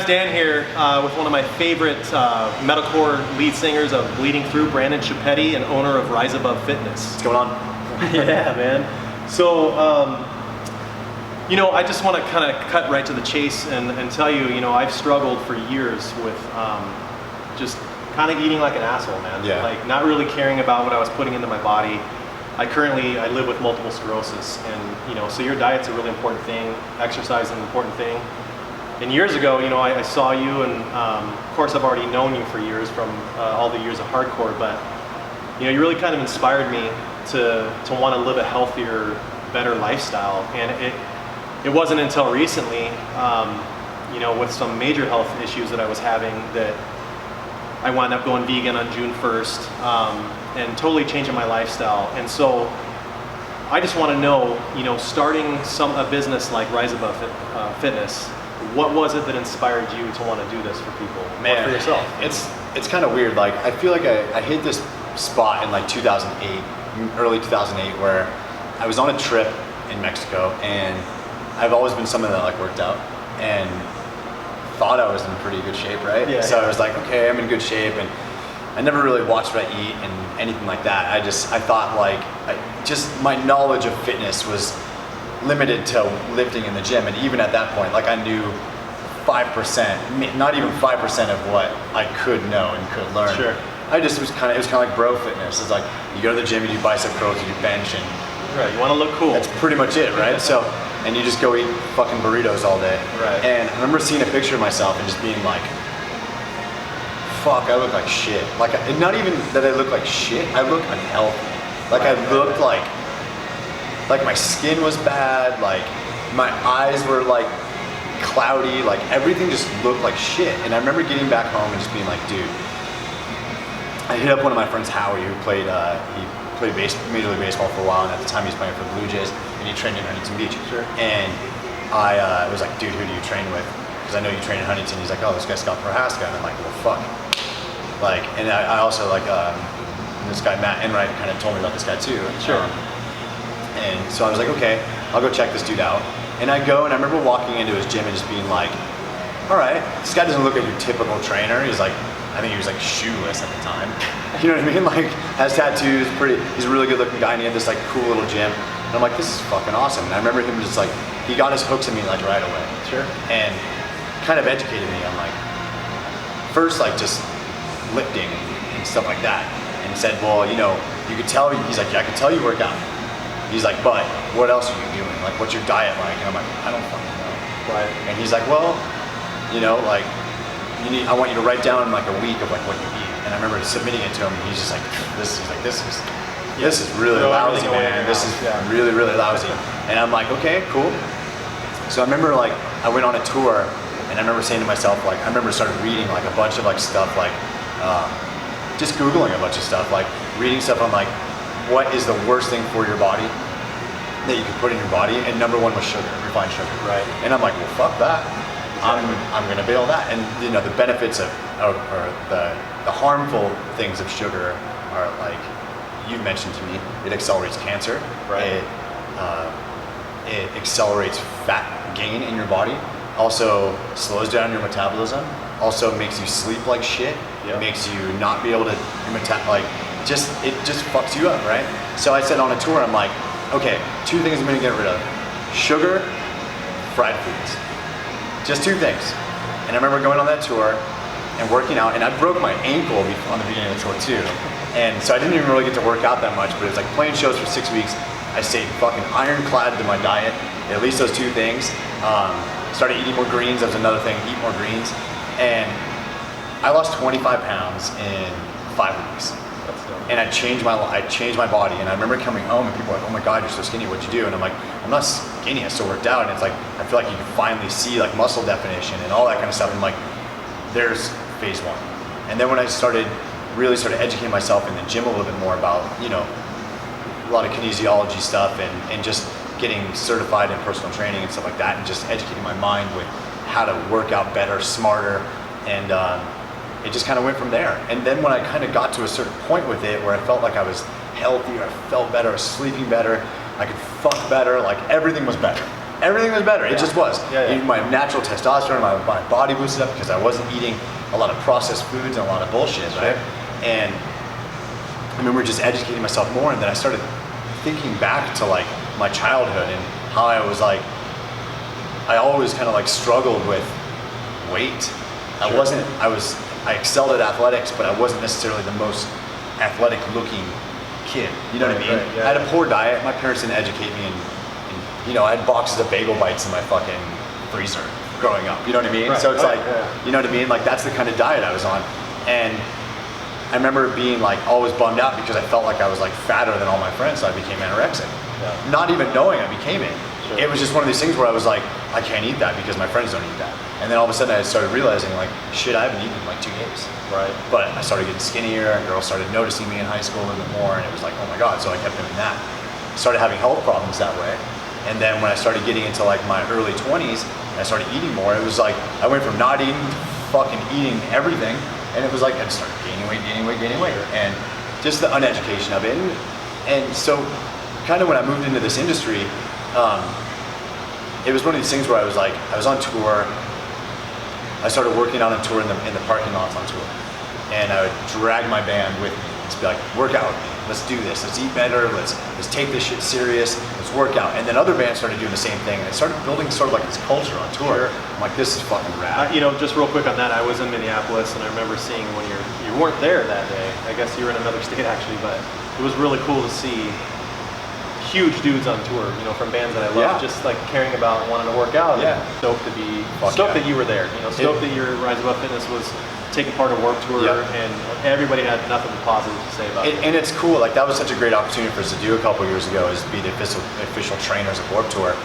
guys, Dan here with one of my favorite metalcore lead singers of Bleeding Through, Brandan Schieppati, and owner of Rise Above Fitness. What's going on? Yeah, man. So, you know, I just want to kind of cut right to the chase and tell you, you know, I've struggled for years with just kind of eating like an asshole, man. Yeah. Like not really caring about what I was putting into my body. I live with multiple sclerosis, and you know, so your diet's a really important thing. Exercise is an important thing. And years ago, you know, I saw you, and of course I've already known you for years from all the years of hardcore, but you know, you really kind of inspired me to want to live a healthier, better lifestyle. And it wasn't until recently, you know, with some major health issues that I was having, that I wound up going vegan on June 1st and totally changing my lifestyle. And so I just want to know, you know, starting a business like Rise Above Fitness, what was it that inspired you to want to do this for people, man, or for yourself? It's kind of weird. Like I feel like I hit this spot in like 2008, early 2008, where I was on a trip in Mexico, and I've always been someone that like worked out and thought I was in pretty good shape, right? Yeah, so yeah. I was like, okay, I'm in good shape, and I never really watched what I eat and anything like that. I thought like, just my knowledge of fitness was limited to lifting in the gym, and even at that point, like I knew 5%, not even 5% of what I could know and could learn. Sure. It was kind of like bro fitness. It's like you go to the gym, you do bicep curls, you do bench, and Right, you want to look cool. that's pretty much it, right? So, and you just go eat fucking burritos all day. Right. And I remember seeing a picture of myself and just being like, fuck, I look like shit. Like, not even that I look like shit, I look unhealthy. Like I looked like my skin was bad, like my eyes were like cloudy, like everything just looked like shit. And I remember getting back home and just being like, dude, I hit up one of my friends, Howie, who played Major League Baseball for a while, and at the time he was playing for the Blue Jays, and he trained in Huntington Beach. Sure. And I was like, dude, who do you train with? Because I know you train in Huntington. He's like, oh, this guy's Scott Prohaska. And I'm like, well, fuck. Like, and I also like, this guy, Matt Enright, kind of told me about this guy too. Sure. And so I was like, okay, I'll go check this dude out. And I go, and I remember walking into his gym and just being like, all right, this guy doesn't look like your typical trainer. He's like, I think he was like shoeless at the time. You know what I mean? Like, has tattoos, he's a really good looking guy, and he had this like cool little gym. And I'm like, this is fucking awesome. And I remember him just like, he got his hooks in me like right away. Sure. And kind of educated me on like, first like just lifting and stuff like that. And said, well, you know, you could tell, he's like, yeah, I could tell you work out. He's like, but what else are you doing? Like, what's your diet like? And I'm like, I don't fucking know. Right. And he's like, well, you know, like, I want you to write down like a week of like what you eat. And I remember submitting it to him, and he's just like, this is really lousy, man. This is really, really lousy. And I'm like, okay, cool. So I remember like, I went on a tour, and I remember saying to myself, like, I remember started reading like a bunch of like stuff, like, just Googling a bunch of stuff, like reading stuff on like, what is the worst thing for your body that you can put in your body? And number one was sugar, refined sugar. Right. And I'm like, well, fuck that. I'm gonna bail that. And you know, the benefits of or the harmful things of sugar are like, you've mentioned to me, it accelerates cancer. Right. It accelerates fat gain in your body. Also slows down your metabolism. Also makes you sleep like shit. Yep. Makes you not be able to it just fucks you up, right? So I said on a tour, I'm like, okay, 2 things I'm gonna get rid of: sugar, fried foods. Just 2 things. And I remember going on that tour and working out, and I broke my ankle on the beginning of the tour too. And so I didn't even really get to work out that much, but it was like playing shows for 6 weeks. I stayed fucking ironclad to my diet, at least those 2 things. Started eating more greens, that was another thing, eat more greens. And I lost 25 pounds in 5 weeks. And I changed my body. And I remember coming home and people were like, oh my God, you're so skinny, what'd you do? And I'm like, I'm not skinny, I still worked out. And it's like, I feel like you can finally see like muscle definition and all that kind of stuff. And I'm like, there's phase 1. And then when I really started educating myself in the gym a little bit more about, you know, a lot of kinesiology stuff and just getting certified in personal training and stuff like that, and just educating my mind with how to work out better, smarter, and it just kind of went from there. And then when I kind of got to a certain point with it where I felt like I was healthier, I felt better, I was sleeping better, I could fuck better, like everything was better. Everything was better. It Yeah. just was. Yeah, yeah. My natural testosterone, my body boosted up because I wasn't eating a lot of processed foods and a lot of bullshit, right? And I remember just educating myself more, and then I started thinking back to like my childhood and how I was like, I always kind of like struggled with weight. I excelled at athletics, but I wasn't necessarily the most athletic looking kid. You know what I mean? Right, yeah. I had a poor diet. My parents didn't educate me, and you know, I had boxes of bagel bites in my fucking freezer growing up. You know what I mean? Right, So it's right, like, yeah. you know what I mean? Like that's the kind of diet I was on, and I remember being like always bummed out because I felt like I was like fatter than all my friends, so I became anorexic. Yeah. Not even knowing I became it. Sure. It was just one of these things where I was like, I can't eat that because my friends don't eat that. And then all of a sudden I started realizing like, shit, I haven't eaten in like 2 days. Right. But I started getting skinnier, and girls started noticing me in high school a little bit more, and it was like, oh my God, so I kept doing that. Started having health problems that way. And then when I started getting into like my early 20s, and I started eating more, it was like, I went from not eating to fucking eating everything, and it was like, I started gaining weight, and just the uneducation of it. And so kind of when I moved into this industry, it was one of these things where I was like, I was on tour. I started working on a tour in the parking lots on tour, and I would drag my band with me. Just be like, work out with me. Let's do this. Let's eat better. Let's take this shit serious. Let's work out. And then other bands started doing the same thing, and it started building sort of like this culture on tour. Sure. I'm like, this is fucking rad. You know, just real quick on that, I was in Minneapolis, and I remember seeing when you weren't there that day. I guess you were in another state actually, but it was really cool to see huge dudes on tour, you know, from bands that I love, Yeah. just like caring about and wanting to work out. Yeah. And stoked Fuck that you were there. You know, stoked that your Rise Above Fitness was taking part of Warped Tour, Yeah. and everybody had nothing positive to say about it. And it's cool. Like that was such a great opportunity for us to do a couple years ago, is be the official trainers of Warped Tour.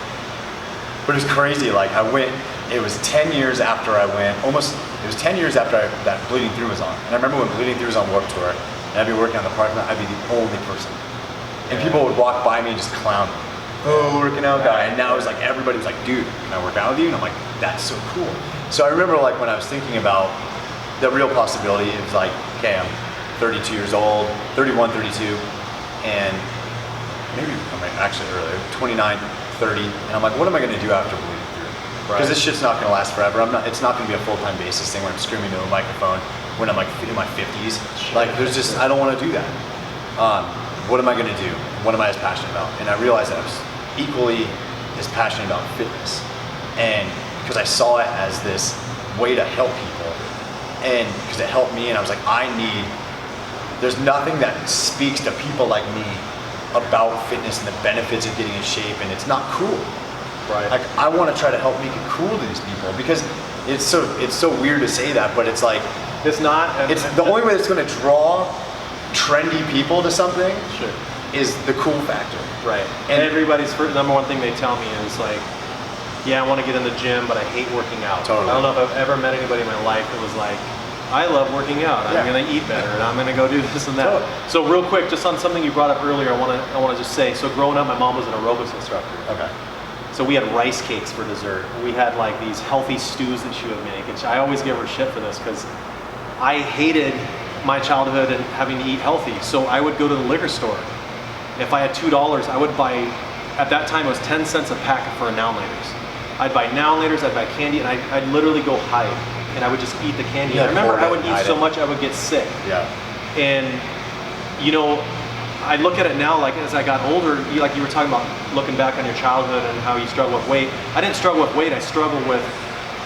But it was crazy. Like I went. It was 10 years after I went. It was 10 years after that Bleeding Through was on. And I remember when Bleeding Through was on Warped Tour, and I'd be working on the parking lot. I'd be the only person, and people would walk by me and just clown me. Oh, working out guy. And now it was like everybody was like, dude, can I work out with you? And I'm like, that's so cool. So I remember like when I was thinking about the real possibility, it was like, okay, I'm 32 years old, 31, 32, and maybe I'm actually earlier, 29, 30, and I'm like, what am I gonna do after Bleeding Through? Because this shit's not gonna last forever. It's not gonna be a full-time basis thing where I'm screaming to a microphone when I'm like in my 50s. Like there's just, I don't wanna do that. What am I gonna do? What am I as passionate about? And I realized that I was equally as passionate about fitness. And because I saw it as this way to help people, and because it helped me, and I was like, there's nothing that speaks to people like me about fitness and the benefits of getting in shape, and it's not cool. Right. Like I want to try to help make it cool to these people, because it's so weird to say that, but it's like It's not. it's the only way that's going to draw trendy people to something Sure. is the cool factor. Right. And And everybody's number one thing they tell me is like, yeah, I want to get in the gym, but I hate working out. Totally. I don't know if I've ever met anybody in my life that was like, I love working out. I'm Yeah. going to eat better, and I'm going to go do this and that. Totally. So real quick, just on something you brought up earlier, I want to just say. So growing up, my mom was an aerobics instructor. Okay. So we had rice cakes for dessert. We had like these healthy stews that she would make, and I always give her shit for this because I hated my childhood and having to eat healthy. So I would go to the liquor store. If I had $2, I would buy. At that time, it was 10 cents a packet for a Now and Laters. I'd buy Now and Laters, I'd buy candy, and I'd literally go hide, and I would just eat the candy. Yeah, I remember I would hoard it, eat hide so it. much I would get sick. Yeah. And you know, I look at it now, like as I got older, like you were talking about looking back on your childhood and how you struggle with weight. I didn't struggle with weight, I struggled with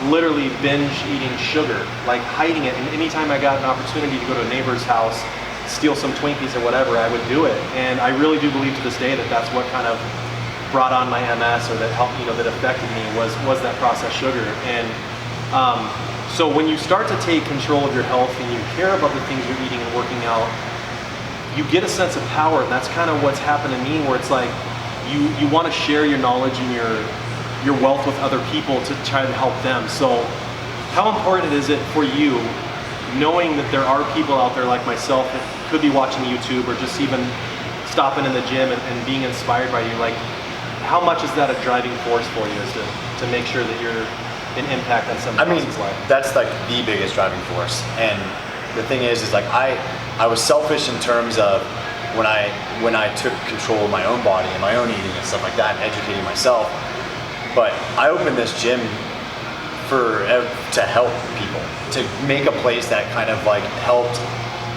literally binge eating sugar, like hiding it. And anytime I got an opportunity to go to a neighbor's house, steal some Twinkies or whatever, I would do it. And I really do believe to this day that that's what kind of brought on my MS, or that helped, you know, that affected me was that processed sugar. And so when you start to take control of your health and you care about the things you're eating and working out, you get a sense of power. And that's kind of what's happened to me, where it's like you want to share your knowledge and your wealth with other people to try to help them. So how important is it for you, knowing that there are people out there like myself that could be watching YouTube or just even stopping in the gym and being inspired by you? Like, how much is that a driving force for you, is to make sure that you're an impact on somebody else's life? That's like the biggest driving force. And the thing is like I was selfish in terms of when I took control of my own body and my own eating and stuff like that, and educating myself. But I opened this gym to help people, to make a place that kind of like helped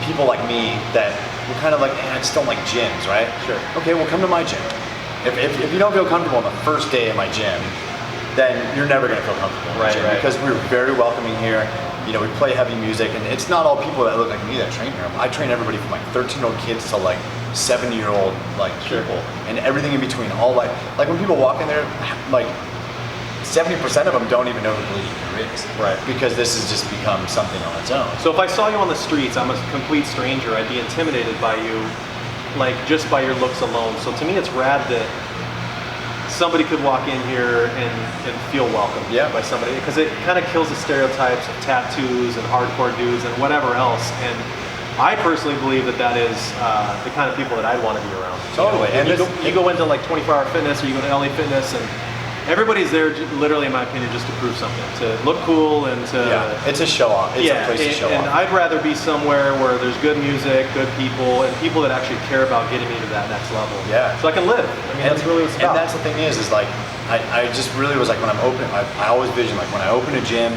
people like me that were kind of like, I just don't like gyms, right? Sure. Okay, well, come to my gym. If you don't feel comfortable on the first day of my gym, then you're never going to feel comfortable in the gym, because we're very welcoming here. You know, we play heavy music, and it's not all people that look like me that train here. I train everybody from like 13-year-old kids to like 70-year-old like people, and everything in between. All like when people walk in there, like 70% of them don't even know who Bleeding Cure is, right? Because this has just become something on its own. So if I saw you on the streets, I'm a complete stranger, I'd be intimidated by you, like just by your looks alone. So to me, it's rad that somebody could walk in here and feel welcome by somebody, because it kind of kills the stereotypes of tattoos and hardcore dudes and whatever else. And I personally believe that is the kind of people that I'd want to be around. Totally. You know, and you go into like 24-hour fitness, or you go to LA Fitness, and everybody's there, literally, in my opinion, just to prove something, to look cool and to... Yeah, it's a show off. It's a place to show off. And I'd rather be somewhere where there's good music, good people, and people that actually care about getting me to that next level. Yeah. So I can live. I mean, that's really what it's about. And that's the thing is like, I just really was like, when I'm opening, I always vision, like when I open a gym,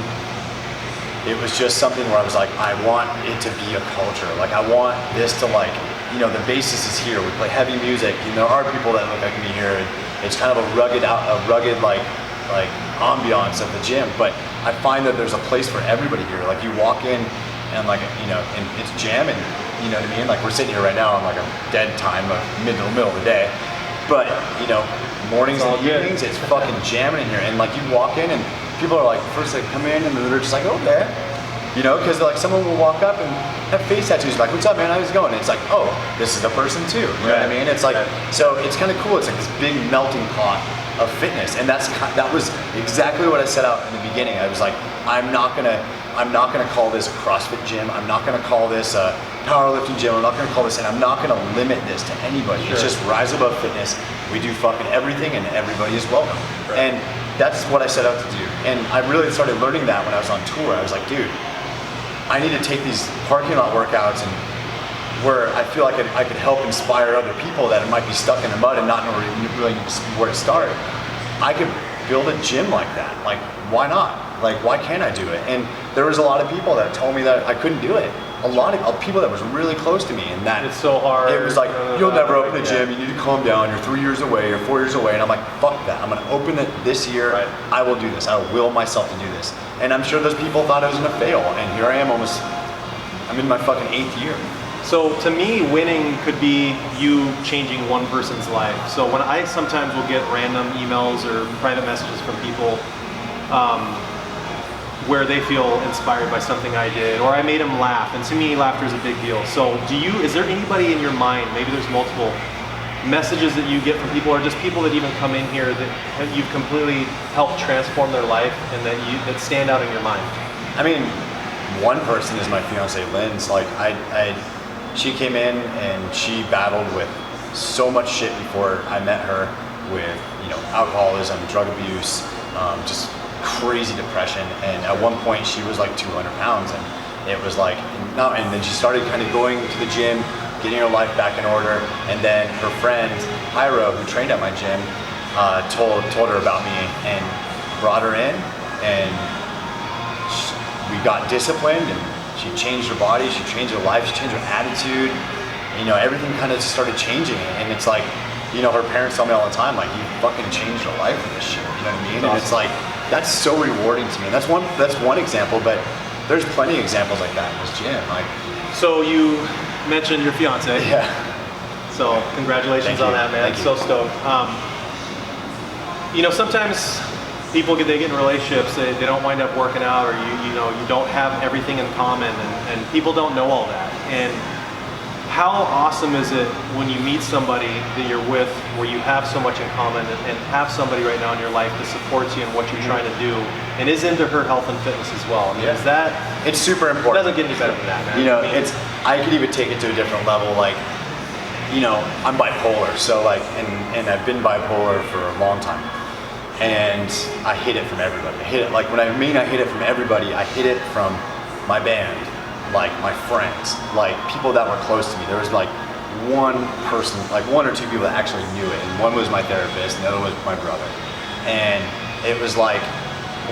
it was just something where I was like, I want it to be a culture. Like I want this to like, you know, the basis is here. We play heavy music. You know, there are people that look like me here. And it's kind of a rugged like ambiance of the gym. But I find that there's a place for everybody here. Like you walk in and like, you know, and it's jamming. You know what I mean? Like we're sitting here right now on like a dead time of middle of the day. But you know, mornings and evenings, it's fucking jamming in here. And like you walk in and people are like, first they come in and they're just like, okay. You know, because like someone will walk up and have face tattoos, like, what's up, man, how's it going? And it's like, oh, this is a person too. You know what I mean? It's like, so it's kind of cool. It's like this big melting pot of fitness, and that was exactly what I set out in the beginning. I was like, I'm not gonna call this a CrossFit gym. I'm not gonna call this a powerlifting gym. I'm not gonna call this, and I'm not gonna limit this to anybody. It's just Rise Above Fitness. We do fucking everything, and everybody is welcome. And that's what I set out to do. And I really started learning that when I was on tour. I was like, dude, I need to take these parking lot workouts and where I feel like I could help inspire other people that might be stuck in the mud and not know really where to start. I could build a gym like that. Like, why not? Like, why can't I do it? And there was a lot of people that told me that I couldn't do it. A lot of people that was really close to me, and that it's so hard. It was like, you'll never open a gym. You need to calm down. You're 3 years away. You're 4 years away. And I'm like, fuck that. I'm gonna open it this year. I will do this. I will will myself to do this. And I'm sure those people thought I was gonna fail. And here I am, I'm in my fucking 8th year. So to me, winning could be you changing one person's life. So when I sometimes will get random emails or private messages from people where they feel inspired by something I did, or I made them laugh, and to me, laughter is a big deal. So is there anybody in your mind, maybe there's multiple messages that you get from people, or just people that even come in here that you've completely helped transform their life and that stand out in your mind? I mean, one person is my fiance, Lynn's. Like, she came in and she battled with so much shit before I met her, with, you know, alcoholism, drug abuse, just crazy depression. And at one point she was like 200 pounds, and it was like, and then she started kind of going to the gym, getting her life back in order. And then her friend, Hyro, who trained at my gym, told her about me and brought her in, and we got disciplined, and she changed her body, she changed her life, she changed her attitude. You know, everything kind of started changing. And it's like, you know, her parents tell me all the time, like, you fucking changed her life with this shit. You know what I mean? And it's like, that's so rewarding to me. And that's one example, but there's plenty of examples like that in this gym. Like, so you mentioned your fiance. Yeah. So congratulations on that, man. So stoked. You know, sometimes people get in relationships, they don't wind up working out, or you don't have everything in common, and people don't know all that. And how awesome is it when you meet somebody that you're with where you have so much in common, and have somebody right now in your life that supports you in what you're trying to do and is into her health and fitness as well? I mean, is that... It's super important. It doesn't get any better than that, man. You know, I could even take it to a different level. Like, you know, I'm bipolar, so like, and I've been bipolar for a long time. And I hid it from everybody. I hid it, like, when I mean I hid it from everybody, I hid it from my band, like my friends, like people that were close to me. There was like one person, like one or two people that actually knew it, and one was my therapist, and the other was my brother. And it was like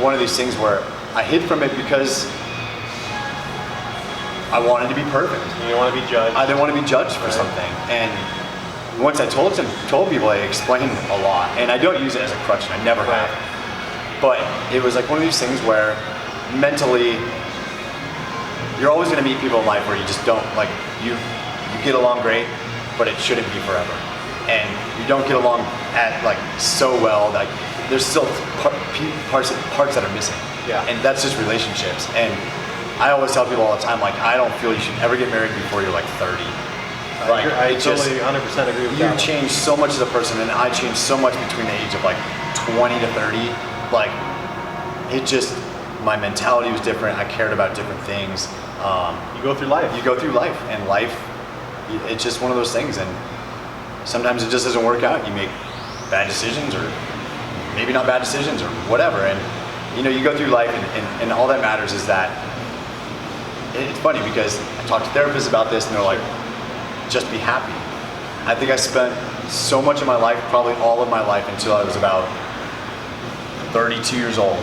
one of these things where I hid from it because I wanted to be perfect. You don't want to be judged. I didn't want to be judged for something. And once I told people, I explained a lot. And I don't use it as a crutch, and I never have. But it was like one of these things where mentally, you're always going to meet people in life where you just don't, like, you get along great, but it shouldn't be forever. And you don't get along so well, like there's still parts that are missing. Yeah. And that's just relationships. And I always tell people all the time, like, I don't feel you should ever get married before you're like 30. I totally 100% agree with that. You change so much as a person, and I changed so much between the age of like 20 to 30. Like, it just, my mentality was different. I cared about different things. You go through life. You go through life, and life, it's just one of those things. And sometimes it just doesn't work out. You make bad decisions, or maybe not bad decisions, or whatever. And you go through life, and all that matters is that. It's funny because I talk to therapists about this, and they're like, just be happy. I think I spent so much of my life, probably all of my life until I was about 32 years old,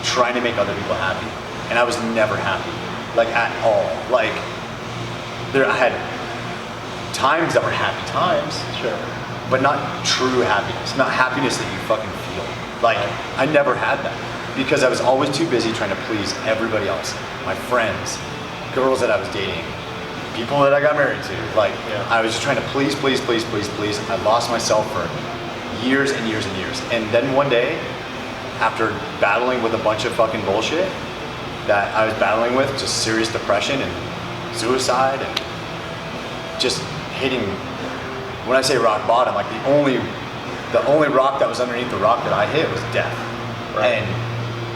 trying to make other people happy. And I was never happy, like at all. Like, I had times that were happy times, Sure. but not true happiness, not happiness that you fucking feel. Like, I never had that because I was always too busy trying to please everybody else, my friends, girls that I was dating, people that I got married to. Like, I was just trying to please. I lost myself for years and years and years. And then one day, after battling with a bunch of fucking bullshit that I was battling with, just serious depression and suicide and just hitting, when I say rock bottom, like the only rock that was underneath the rock that I hit was death. Right.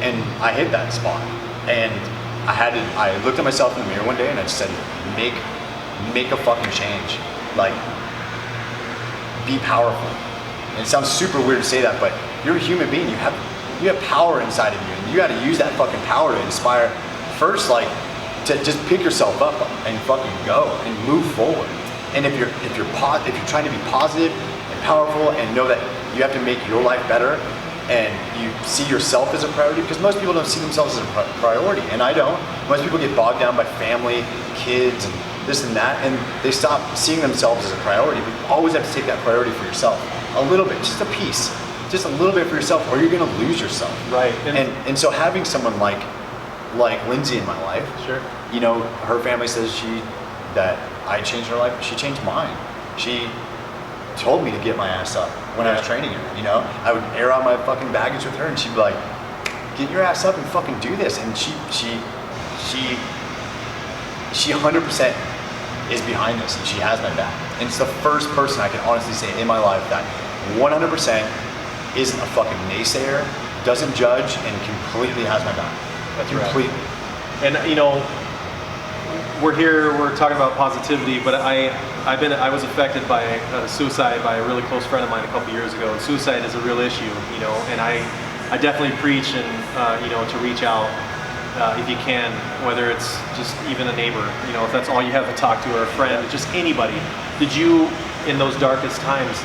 And I hit that spot. And I looked at myself in the mirror one day and I just said, make a fucking change. Like, be powerful. And it sounds super weird to say that, but you're a human being. You have power inside of you, and you got to use that fucking power to inspire. First, like, to just pick yourself up and fucking go and move forward. And if you're trying to be positive and powerful and know that you have to make your life better, and you see yourself as a priority, because most people don't see themselves as a priority, and I don't. Most people get bogged down by family, kids, and this and that, and they stop seeing themselves as a priority. But you always have to take that priority for yourself, a little bit, just a piece, just a little bit for yourself, or you're gonna lose yourself. Right. And so having someone like Lindsay in my life, Sure. Her family says that I changed her life. She changed mine. She told me to get my ass up when I was training her. I would air out my fucking baggage with her, and she'd be like, "Get your ass up and fucking do this." And she 100% is behind this, and she has my back. And it's the first person I can honestly say in my life that 100% isn't a fucking naysayer, doesn't judge, and completely has my back. That's completely. Right. And we're talking about positivity, but I was affected by suicide by a really close friend of mine a couple years ago. And suicide is a real issue, and I definitely preach and to reach out if you can, whether it's just even a neighbor, if that's all you have to talk to, or a friend, just anybody. Did you, in those darkest times,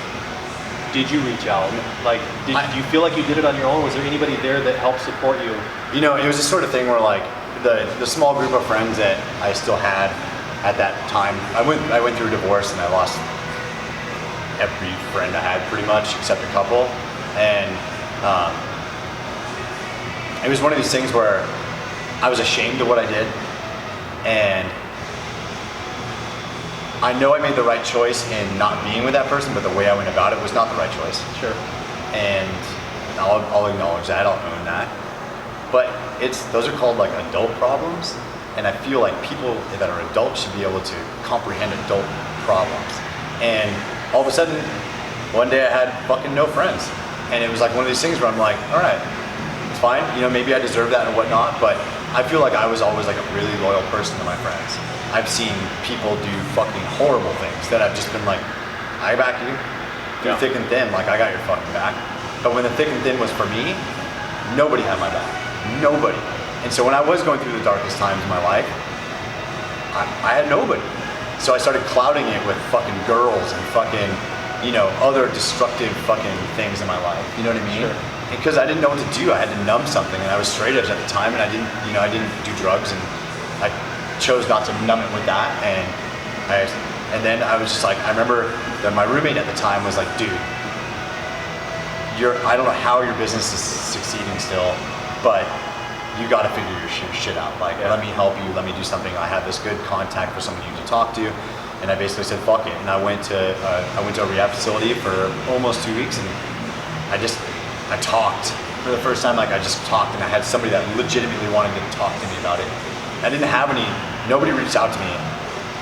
did you reach out? Like, do you feel like you did it on your own? Was there anybody there that helped support you? It was the sort of thing where, like, the small group of friends that I still had at that time, I went through a divorce, and I lost every friend I had pretty much, except a couple. And it was one of these things where I was ashamed of what I did, and I know I made the right choice in not being with that person, but the way I went about it was not the right choice. Sure. And I'll acknowledge that, I'll own that. But those are called like adult problems, and I feel like people that are adults should be able to comprehend adult problems. And all of a sudden, one day I had fucking no friends, and it was like one of these things where I'm like, all right, it's fine, maybe I deserve that and whatnot, but I feel like I was always like a really loyal person to my friends. I've seen people do fucking horrible things that I've just been like, I back you, through thick and thin, like I got your fucking back. But when the thick and thin was for me, nobody had my back. Nobody. And so when I was going through the darkest times in my life, I had nobody. So I started clouding it with fucking girls and fucking, other destructive fucking things in my life. You know what I mean? Sure. because I didn't know what to do. I had to numb something, and I was straight edge at the time, and I didn't do drugs, and I chose not to numb it with that, and then I was just like, I remember that my roommate at the time was like, dude, I don't know how your business is succeeding still, but you got to figure your shit out. Like, let me help you. Let me do something. I have this good contact for someone you to talk to, and I basically said, fuck it. And I went to a rehab facility for almost 2 weeks, and I talked for the first time. Like, I just talked, and I had somebody that legitimately wanted to talk to me about it. I didn't have nobody reached out to me.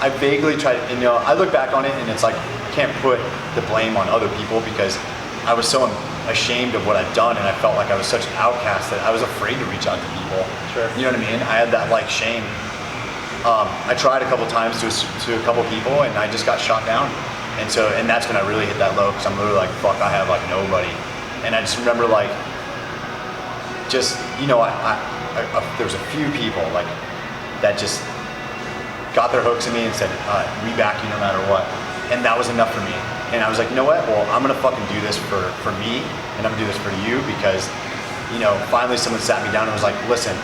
I vaguely tried, and I look back on it, and it's like, I can't put the blame on other people because I was so ashamed of what I'd done, and I felt like I was such an outcast that I was afraid to reach out to people. Sure. You know what I mean? I had that like shame. I tried a couple times to a couple people, and I just got shot down. And that's when I really hit that low, because I'm literally like, fuck, I have like nobody. And I just remember like, there was a few people like that just got their hooks in me and said, we back you no matter what. And that was enough for me. And I was like, you know what? Well, I'm gonna fucking do this for me, and I'm gonna do this for you, because, finally someone sat me down and was like, listen,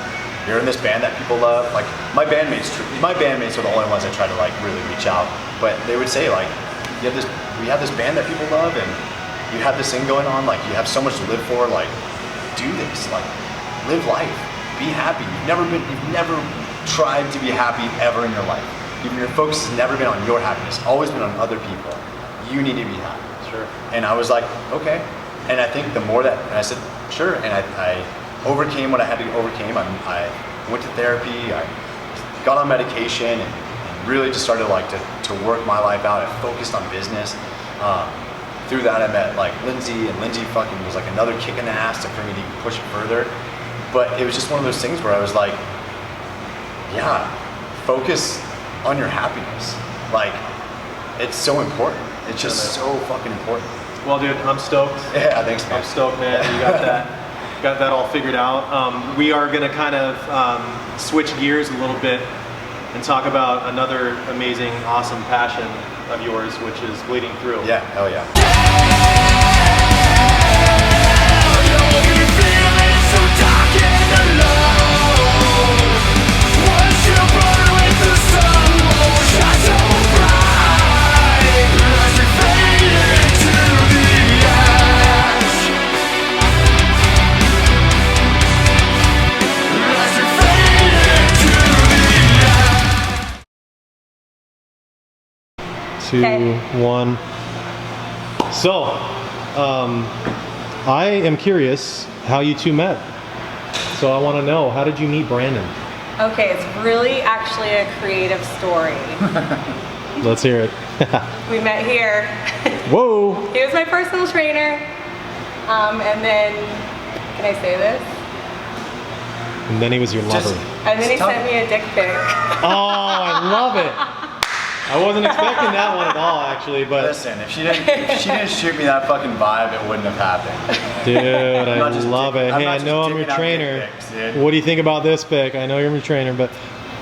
you're in this band that people love. Like, my bandmates are the only ones that try to like really reach out. But they would say like, we have this band that people love, and you have this thing going on. Like, you have so much to live for. Like, do this. Like, live life. Be happy. You've never tried to be happy ever in your life. Even your focus has never been on your happiness. Always been on other people. You need to be happy. Sure. And I was like, okay. And I think the more and I said, sure. And I overcame what I had to overcome. I went to therapy. I got on medication, and really just started like to work my life out. I focused on business. Through that, I met like Lindsay, and Lindsay fucking was like another kick in the ass for me to even push it further. But it was just one of those things where I was like, yeah, focus on your happiness. Like, it's so important. It's just so fucking important. Well, dude, I'm stoked. Yeah, thanks, man. I'm stoked, man. You got that all figured out. We are gonna kind of switch gears a little bit and talk about another amazing, awesome passion of yours, which is bleeding through. Yeah, hell yeah. Two, one. So, I am curious how you two met. So I want to know, how did you meet Brandan? Okay, it's really actually a creative story. Let's hear it. We met here. Whoa! He was my personal trainer. And then, can I say this? And then he was your lover. And then he sent me a dick pic. Oh, I love it. I wasn't expecting that one at all, actually, but listen, if she didn't shoot me that fucking vibe, it wouldn't have happened. Dude, I love it. Hey, I know I'm your trainer. What do you think about this pic? I know you're my trainer, but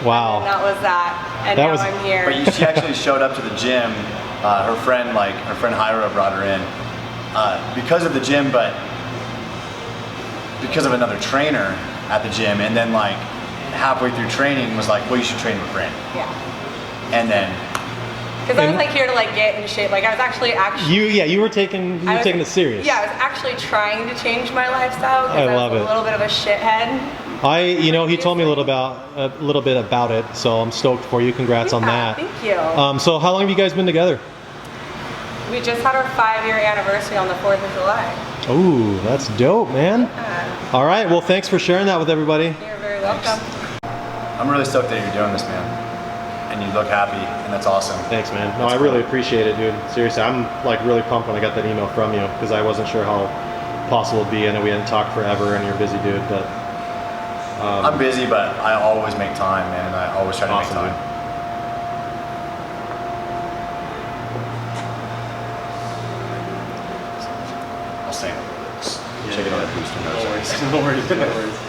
wow. And that was that. And now I'm here. But she actually showed up to the gym. Her friend Hyra brought her in because of the gym, but because of another trainer at the gym. And then like halfway through training was like, well, you should train with Brandan. Yeah. And then. Because I was like here to like get in shape. Like I was actually. You were taking it serious. Yeah, I was actually trying to change my lifestyle because I was a little bit of a shithead. He told me a little bit about it, so I'm stoked for you. Congrats on that. Thank you. So how long have you guys been together? We just had our 5-year anniversary on the 4th of July. Ooh, that's dope, man. Yeah. All right, well, thanks for sharing that with everybody. You're very welcome. I'm really stoked that you're doing this, man. And you look happy, and that's awesome. Thanks, man. No, I really appreciate it, dude. Seriously, I'm like really pumped when I got that email from you, because I wasn't sure how possible it'd be. I know we hadn't talked forever, and you're a busy dude, but I'm busy, but I always make time, man. I always try to make time. Dude. I'll say it. Check it out. No worries.